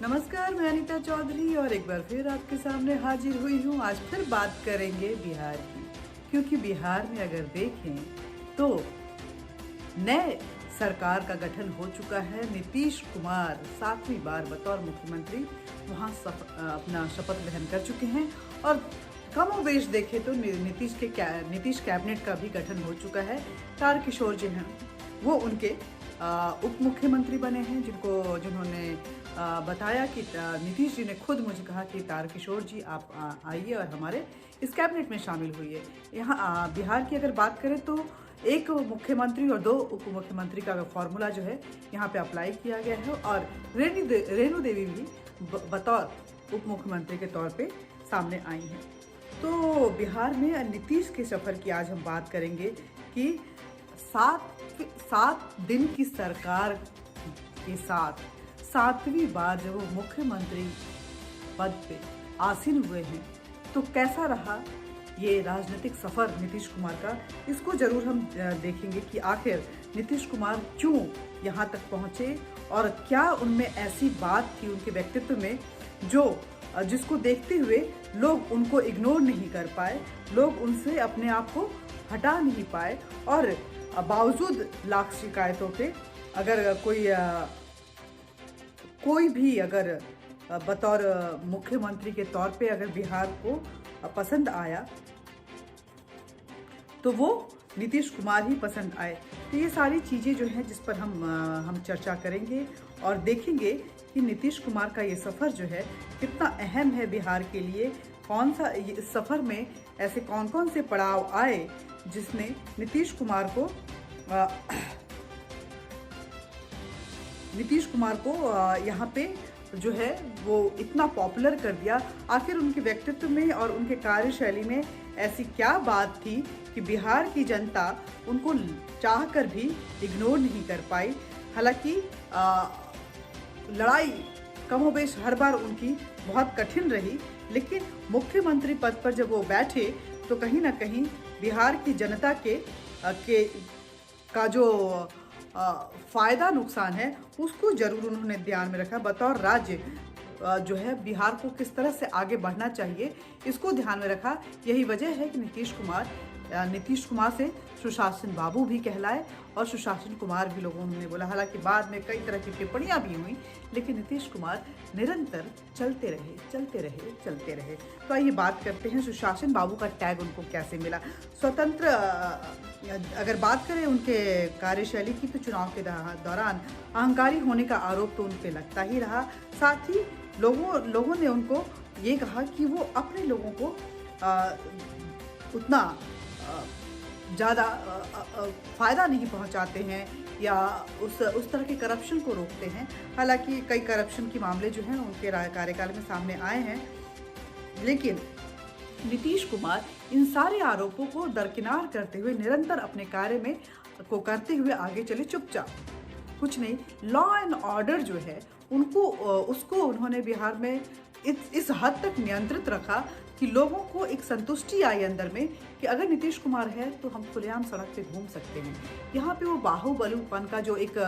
नमस्कार, मैं अनीता चौधरी और एक बार फिर आपके सामने हाजिर हुई हूँ। आज फिर बात करेंगे बिहार की, क्योंकि बिहार में अगर देखें तो नए सरकार का गठन हो चुका है। नीतीश कुमार 7वीं बार बतौर मुख्यमंत्री वहाँ अपना शपथ ग्रहण कर चुके हैं और कमोबेश देखें तो नीतीश कैबिनेट का भी गठन हो चुका है। तारकिशोर जी हैं, वो उनके उप मुख्यमंत्री बने हैं, जिन्होंने बताया कि नीतीश जी ने खुद मुझे कहा कि तारकिशोर जी आप आइए और हमारे इस कैबिनेट में शामिल हुई। यहाँ बिहार की अगर बात करें तो एक मुख्यमंत्री और 2 उप मुख्यमंत्री का फॉर्मूला जो है यहाँ पे अप्लाई किया गया है और रेणु देवी भी बतौर उप मुख्यमंत्री के तौर पे सामने आई हैं। तो बिहार में नीतीश के सफर की आज हम बात करेंगे कि 7 दिन की सरकार के साथ 7वीं बार जब वो मुख्यमंत्री पद पे आसीन हुए हैं तो कैसा रहा ये राजनीतिक सफर नीतीश कुमार का। इसको जरूर हम देखेंगे कि आखिर नीतीश कुमार क्यों यहाँ तक पहुँचे और क्या उनमें ऐसी बात थी उनके व्यक्तित्व में जिसको देखते हुए लोग उनको इग्नोर नहीं कर पाए, लोग उनसे अपने आप को हटा नहीं पाए और बावजूद लाख शिकायतों पे अगर कोई भी अगर बतौर मुख्यमंत्री के तौर पे अगर बिहार को पसंद आया तो वो नीतीश कुमार ही पसंद आए। तो ये सारी चीज़ें जो हैं जिस पर हम चर्चा करेंगे और देखेंगे कि नीतीश कुमार का ये सफ़र जो है कितना अहम है बिहार के लिए। कौन सा इस सफ़र में ऐसे कौन कौन से पड़ाव आए जिसने नीतीश कुमार को यहाँ पे जो है वो इतना पॉपुलर कर दिया। आखिर उनके व्यक्तित्व में और उनके कार्यशैली में ऐसी क्या बात थी कि बिहार की जनता उनको चाहकर भी इग्नोर नहीं कर पाई। हालांकि लड़ाई कमोबेश हर बार उनकी बहुत कठिन रही, लेकिन मुख्यमंत्री पद पर जब वो बैठे तो कहीं ना कहीं बिहार की जनता का जो फ़ायदा नुकसान है उसको ज़रूर उन्होंने ध्यान में रखा। बतौर राज्य जो है बिहार को किस तरह से आगे बढ़ना चाहिए इसको ध्यान में रखा। यही वजह है कि नीतीश कुमार से सुशासन बाबू भी कहलाए और सुशासन कुमार भी लोगों ने बोला। हालांकि बाद में कई तरह की टिप्पणियां भी हुई, लेकिन नीतीश कुमार निरंतर चलते रहे। तो आइए बात करते हैं सुशासन बाबू का टैग उनको कैसे मिला। स्वतंत्र अगर बात करें उनके कार्यशैली की तो चुनाव के दौरान अहंकारी होने का आरोप तो उन पे लगता ही रहा। साथ ही लोगों ने उनको ये कहा कि वो अपने लोगों को उतना ज़्यादा फ़ायदा नहीं पहुंचाते हैं या उस तरह के करप्शन को रोकते हैं। हालांकि कई करप्शन के मामले जो हैं उनके कार्यकाल में सामने आए हैं, लेकिन नीतीश कुमार इन सारे आरोपों को दरकिनार करते हुए निरंतर अपने कार्य को करते हुए आगे चले चुपचाप। कुछ नहीं, लॉ एंड ऑर्डर जो है उसको उन्होंने बिहार में इस हद तक नियंत्रित रखा कि लोगों को एक संतुष्टि आई अंदर में कि अगर नीतीश कुमार है तो हम खुलेआम सड़क पे घूम सकते हैं। यहाँ पे वो बाहुबलीपन का जो एक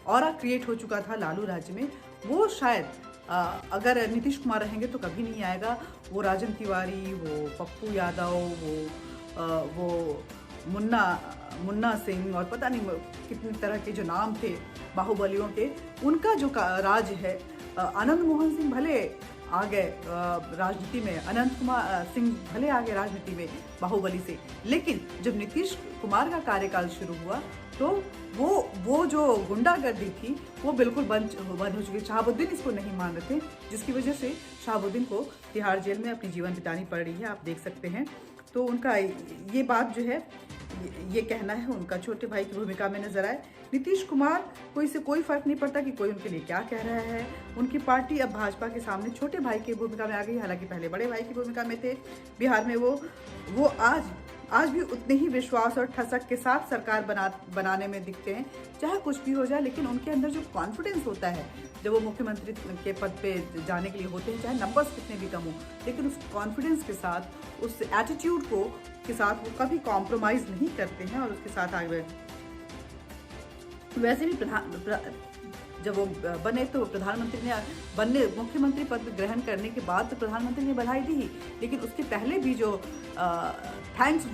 ऑरा क्रिएट हो चुका था लालू राज्य में, वो शायद अगर नीतीश कुमार रहेंगे तो कभी नहीं आएगा। वो राजन तिवारी, वो पप्पू यादव, वो मुन्ना सिंह और पता नहीं कितनी तरह के जो नाम थे बाहुबलियों के, उनका जो राज है। आनंद मोहन सिंह भले आ गए राजनीति में, अनंत कुमार सिंह भले आ गए राजनीति में बाहुबली से, लेकिन जब नीतीश कुमार का कार्यकाल शुरू हुआ तो वो जो गुंडागर्दी थी वो बिल्कुल बंद हो चुकी। शहाबुद्दीन इसको नहीं मान रहे थे, जिसकी वजह से शहाबुद्दीन को तिहाड़ जेल में अपनी जीवन बितानी पड़ रही है, आप देख सकते हैं। तो उनका ये बात जो है, ये कहना है उनका छोटे भाई की भूमिका में नजर आए। नीतीश कुमार कोई फर्क नहीं पड़ता कि कोई उनके लिए क्या कह रहा है। उनकी पार्टी अब भाजपा के सामने छोटे भाई की भूमिका में आ गई। हालांकि पहले बड़े भाई की भूमिका में थे बिहार में। वो आज भी उतने ही विश्वास और ठसक के साथ सरकार बनाने में दिखते हैं, चाहे कुछ भी हो जाए। लेकिन उनके अंदर जो कॉन्फिडेंस होता है जब वो मुख्यमंत्री के पद पे जाने के लिए होते हैं, चाहे नंबर्स कितने भी कम हो, लेकिन उस कॉन्फिडेंस के साथ, उस एटीट्यूड के साथ वो कभी कॉम्प्रोमाइज़ नहीं करते हैं और उसके साथ आगे। वैसे भी जब वो बने तो प्रधानमंत्री ने बनने मुख्यमंत्री पद ग्रहण करने के बाद तो प्रधानमंत्री ने बधाई दी ही, लेकिन उसके पहले भी जो थैंक्स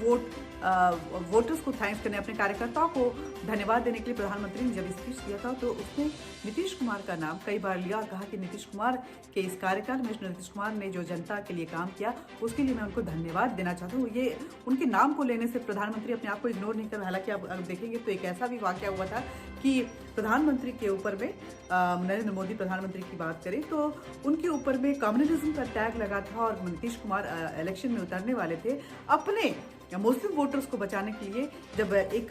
वोटर्स को थैंक्स करने, अपने कार्यकर्ताओं को धन्यवाद देने के लिए प्रधानमंत्री ने जब स्पीच दिया था तो उसने नीतीश कुमार का नाम कई बार लिया और कहा कि नीतीश कुमार के इस कार्यकाल में नीतीश कुमार ने जो जनता के लिए काम किया उसके लिए मैं उनको धन्यवाद देना चाहता हूँ। ये उनके नाम को लेने से प्रधानमंत्री अपने आप को इग्नोर नहीं कर रहा। हालांकि आप देखेंगे तो एक ऐसा भी वाकया हुआ था कि प्रधानमंत्री के ऊपर में नरेंद्र मोदी प्रधानमंत्री की बात करें तो उनके ऊपर में कम्युनिज्म का टैग लगा था और नीतीश कुमार इलेक्शन में उतरने वाले थे। अपने मुस्लिम वोटर्स को बचाने के लिए जब एक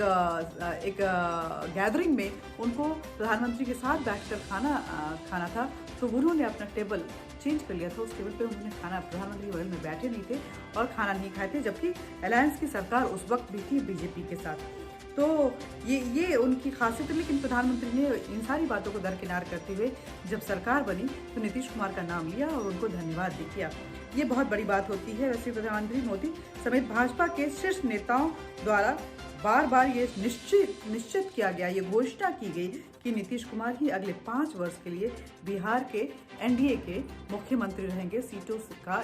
गैदरिंग में उनको प्रधानमंत्री के साथ बैठकर खाना था तो उन्होंने अपना टेबल चेंज कर लिया था। उस टेबल पे उन्होंने खाना, प्रधानमंत्री बगल में बैठे नहीं थे और खाना नहीं खाए थे, जबकि अलायंस की सरकार उस वक्त भी थी बीजेपी के साथ। तो ये उनकी खासियत है। लेकिन प्रधानमंत्री ने इन सारी बातों को दरकिनार करते हुए जब सरकार बनी तो नीतीश कुमार का नाम लिया और उनको धन्यवाद भी किया। ये बहुत बड़ी बात होती है। वैसे प्रधानमंत्री मोदी समेत भाजपा के शीर्ष नेताओं द्वारा बार बार ये निश्चित किया गया, ये घोषणा की गई कि नीतीश कुमार ही अगले 5 वर्ष के लिए बिहार के एनडीए के मुख्यमंत्री रहेंगे। सीटों का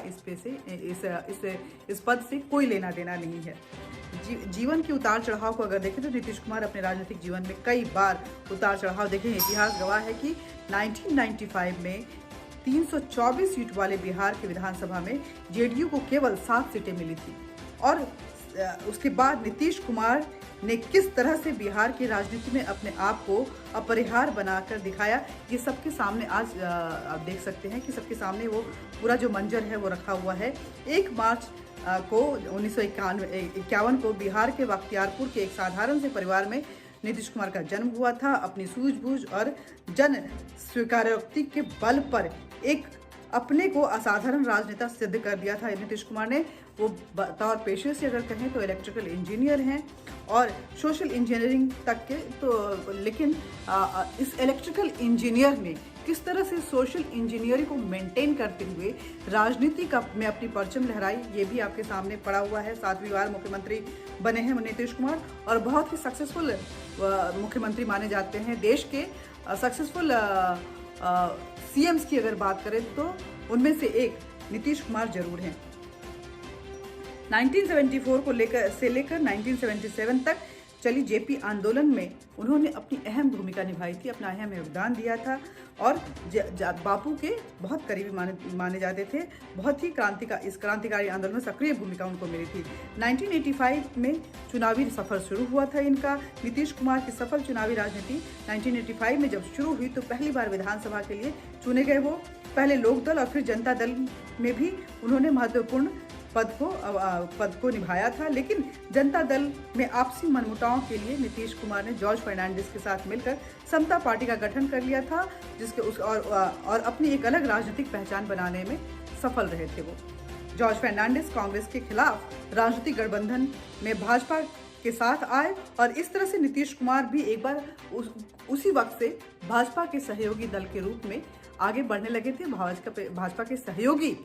इस पद से कोई लेना देना नहीं है। जीवन के उतार चढ़ाव को अगर देखें तो नीतीश कुमार अपने राजनीतिक जीवन में कई बार उतार चढ़ाव देखे। इतिहास गवाह है कि 1995 में 324 सीट वाले बिहार के विधानसभा में जेडीयू को केवल 7 सीटें मिली थी और उसके बाद नीतीश कुमार ने किस तरह से बिहार की राजनीति में अपने आप को अपरिहार्य बनाकर दिखाया, ये सबके सामने आज आप देख सकते हैं कि सबके सामने वो पूरा जो मंजर है वो रखा हुआ है। 1 मार्च को 1951 को बिहार के बख्तियारपुर के एक साधारण से परिवार में नीतीश कुमार का जन्म हुआ था। अपनी सूझबूझ और जन स्वीकारोक्ति के बल पर एक अपने को असाधारण राजनेता सिद्ध कर दिया था नीतीश कुमार ने। वो बतौर पेशे से अगर कहें तो इलेक्ट्रिकल इंजीनियर हैं और सोशल इंजीनियरिंग तक के तो, लेकिन इस इलेक्ट्रिकल इंजीनियर ने किस तरह से सोशल इंजीनियरिंग को मेंटेन करते हुए राजनीति में अपनी परचम लहराई, ये भी आपके सामने पड़ा हुआ है। 7वीं बार मुख्यमंत्री बने हैं नीतीश कुमार और बहुत ही सक्सेसफुल मुख्यमंत्री माने जाते हैं। देश के सक्सेसफुल सीएम्स की अगर बात करें तो उनमें से एक नीतीश कुमार जरूर हैं। 1974 को लेकर 1977 तक चली जेपी आंदोलन में उन्होंने अपनी अहम भूमिका निभाई थी, अपना अहम योगदान दिया था और बापू के बहुत करीबी माने जाते थे। बहुत ही इस क्रांतिकारी आंदोलन में सक्रिय भूमिका उनको मिली थी। 1985 में चुनावी सफर शुरू हुआ था इनका। नीतीश कुमार की सफल चुनावी राजनीति 1985 में जब शुरू हुई तो पहली बार विधानसभा के लिए चुने गए। वो पहले लोकदल और फिर जनता दल में भी उन्होंने महत्वपूर्ण पद को निभाया था। लेकिन जनता दल में आपसी मनमुटावों के लिए नीतीश कुमार ने जॉर्ज फर्नांडिस के साथ मिलकर समता पार्टी का गठन कर लिया था, जिसके और अपनी एक अलग राजनीतिक पहचान बनाने में सफल रहे थे। वो जॉर्ज फर्नांडिस कांग्रेस के खिलाफ राजनीतिक गठबंधन में भाजपा के साथ आए और इस तरह से नीतीश कुमार भी एक बार उसी वक्त से भाजपा के सहयोगी दल के रूप में आगे बढ़ने लगे थे। भाजपा के सहयोगी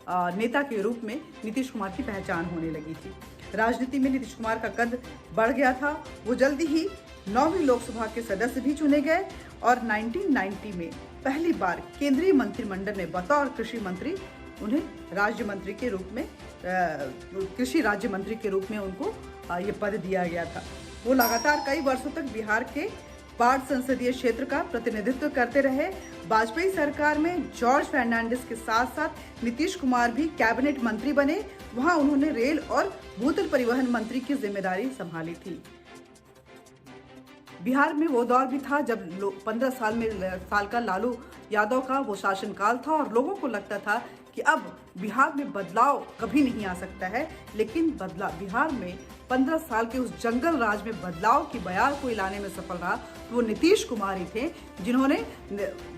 नेता के रूप में नीतीश कुमार की पहचान होने लगी थी। राजनीति में नीतीश कुमार का कद बढ़ गया था। वो जल्दी ही 9वीं लोकसभा के सदस्य भी चुने गए और 1990 में पहली बार केंद्रीय मंत्रिमंडल में बतौर कृषि मंत्री उन्हें राज्य मंत्री के रूप में कृषि राज्य मंत्री के रूप में उनको ये पद दिया गया था। वो लगातार कई वर्षों तक बिहार के बाढ़ संसदीय क्षेत्र का प्रतिनिधित्व करते रहे। वाजपेयी सरकार में जॉर्ज फर्नांडिस के साथ साथ नीतीश कुमार भी कैबिनेट मंत्री बने। वहां उन्होंने रेल और भूतल परिवहन मंत्री की जिम्मेदारी संभाली थी। बिहार में वो दौर भी था जब 15 साल का लालू यादव का वो शासनकाल था और लोगों को लगता था कि अब बिहार में बदलाव कभी नहीं आ सकता है। लेकिन बिहार में 15 साल के उस जंगल राज में बदलाव की बयार को लाने में सफल रहा तो वो नीतीश कुमार ही थे, जिन्होंने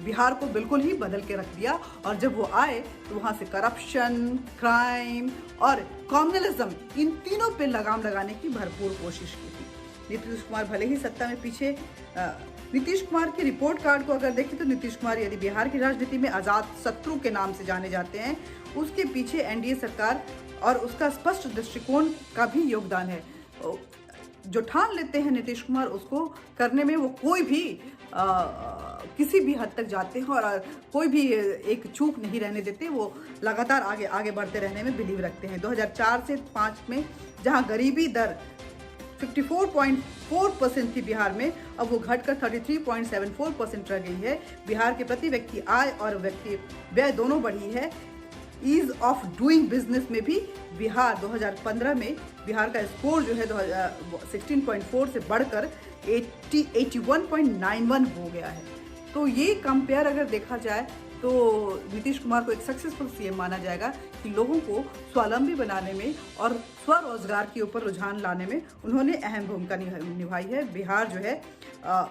बिहार को बिल्कुल ही बदल के रख दिया। और जब वो आए तो वहाँ से करप्शन, क्राइम और कम्युनलिज्म, इन तीनों पे लगाम लगाने की भरपूर कोशिश की थी। नीतीश कुमार भले ही सत्ता में पीछे नीतीश कुमार के रिपोर्ट कार्ड को अगर देखें तो नीतीश कुमार यदि बिहार की राजनीति में आजाद शत्रु के नाम से जाने जाते हैं, उसके पीछे एनडीए सरकार और उसका स्पष्ट दृष्टिकोण का भी योगदान है। जो ठान लेते हैं नीतीश कुमार उसको करने में वो कोई भी किसी भी हद तक जाते हैं और कोई भी एक चूक नहीं रहने देते। वो लगातार आगे आगे बढ़ते रहने में बिलीव रखते हैं। 2004 से 5 में जहां गरीबी दर 54.4% थी बिहार में, अब वो घटकर 33.74% रह गई है। बिहार के प्रति व्यक्ति आय और व्यक्ति व्यय दोनों बढ़ी है। ईज ऑफ डूइंग बिजनेस में भी बिहार 2015 में बिहार का स्कोर जो है 16.4 से बढ़कर 81.91 हो गया है। तो ये कंपेयर अगर देखा जाए तो नीतीश कुमार को एक सक्सेसफुल सीएम माना जाएगा कि लोगों को स्वावलंबी बनाने में और स्वरोजगार के ऊपर रुझान लाने में उन्होंने अहम भूमिका निभाई है। बिहार जो है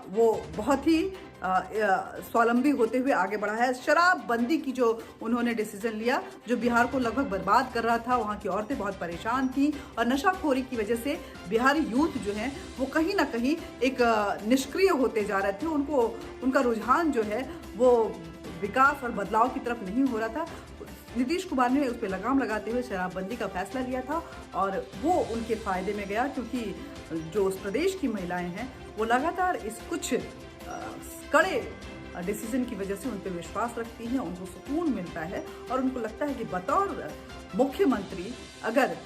वो बहुत ही स्वावलंबी होते हुए आगे बढ़ा है। शराबबंदी की जो उन्होंने डिसीजन लिया, जो बिहार को लगभग बर्बाद कर रहा था, वहाँ की औरतें बहुत परेशान थी और नशाखोरी की वजह से बिहारी यूथ जो है वो कहीं ना कहीं एक निष्क्रिय होते जा रहे थे। उनका रुझान जो है वो विकास और बदलाव की तरफ नहीं हो रहा था। नीतीश कुमार ने उस पर लगाम लगाते हुए शराबबंदी का फैसला लिया था और वो उनके फायदे में गया, क्योंकि जो उस प्रदेश की महिलाएं हैं वो लगातार इस कुछ कड़े डिसीजन की वजह से उन पर विश्वास रखती हैं, उनको सुकून मिलता है और उनको लगता है कि बतौर मुख्यमंत्री अगर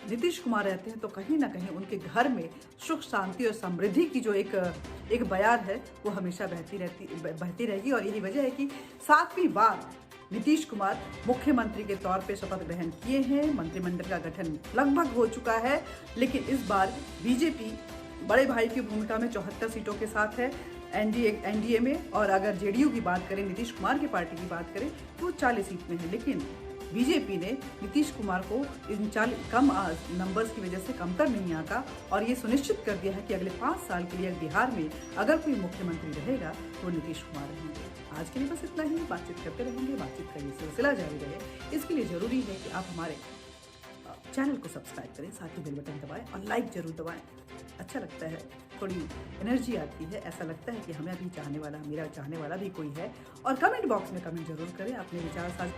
नीतीश कुमार रहते हैं तो कहीं ना कहीं उनके घर में सुख शांति और समृद्धि की जो एक बयार है वो हमेशा बहती रहेगी। और यही वजह है कि 7वीं बार नीतीश कुमार मुख्यमंत्री के तौर पे शपथ ग्रहण किए हैं। मंत्रिमंडल का गठन लगभग हो चुका है, लेकिन इस बार बीजेपी बड़े भाई की भूमिका में 74 सीटों के साथ है एनडीए में, और अगर जेडीयू की बात करें, नीतीश कुमार की पार्टी की बात करें तो वो 40 सीट में है। लेकिन बीजेपी ने नीतीश कुमार को इन कम नंबर्स की वजह से कमतर नहीं आता और ये सुनिश्चित कर दिया है कि अगले 5 साल के लिए बिहार में अगर कोई मुख्यमंत्री रहेगा तो नीतीश कुमार रहेंगे। आज के लिए बस इतना ही। बातचीत करते रहेंगे, बातचीत का ये सिलसिला जारी रहे। इसके लिए ज़रूरी है कि आप हमारे चैनल को सब्सक्राइब करें, साथ ही बेल बटन दबाएं और लाइक जरूर दबाएं। अच्छा लगता है, थोड़ी एनर्जी आती है, ऐसा लगता है कि हमें भी मेरा चाहने वाला भी कोई है। और कमेंट बॉक्स में कमेंट जरूर करें, अपने विचार साझा